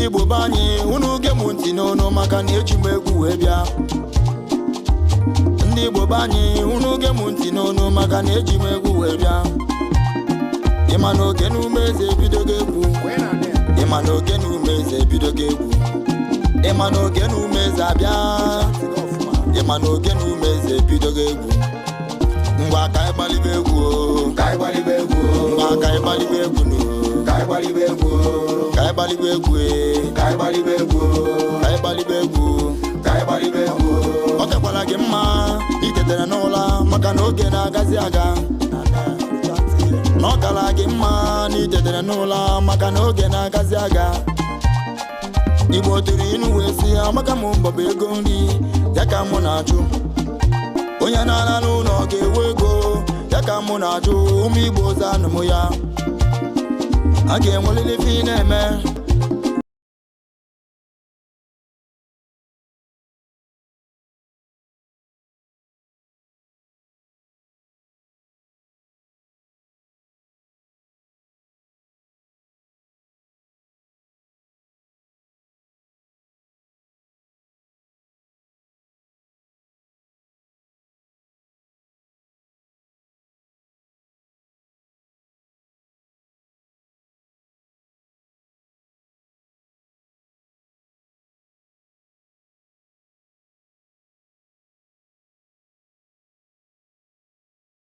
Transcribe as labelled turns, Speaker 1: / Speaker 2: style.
Speaker 1: ndị Igbo banye unu ge m ntị n'onu maka na eji m egwu wee bịa ndị Igbo banye unu ge m ntị n'onu maka na eji m egwu wee bịa ịma na oge n'ume eze ebidogo egwu ịma na oge n'ume eze ebidogo egwu ịma na oge n'ume eze abịa ịma na oge n'ume eze ebidogo egwu ngwa ka anyị gbalibe egwu ka anyị gbalibe egwu ngwa ka anyị gbalibe egwu ka anyị gbalibe egwu ka anyị gbalibe egwu ka anyị gbalibe egwu ka anyị gbalibe egwu ka anyị gbalibe egwu ọ kakwara gị mma itetara n'ụla maka na oge na-agazi aga na ọ kara gị mma na itetara n'ụla maka na oge na-agazi aga Igbo tiri inu wee si ya maka m mbọbụ ego nri ya ka mụ na-ajụ onye na-ala n'ụlọ ga-ewe ego ya ka mụ na-ajụ ụmụ Igbo zanụ m ya a ga-enwelili ife ị na-eme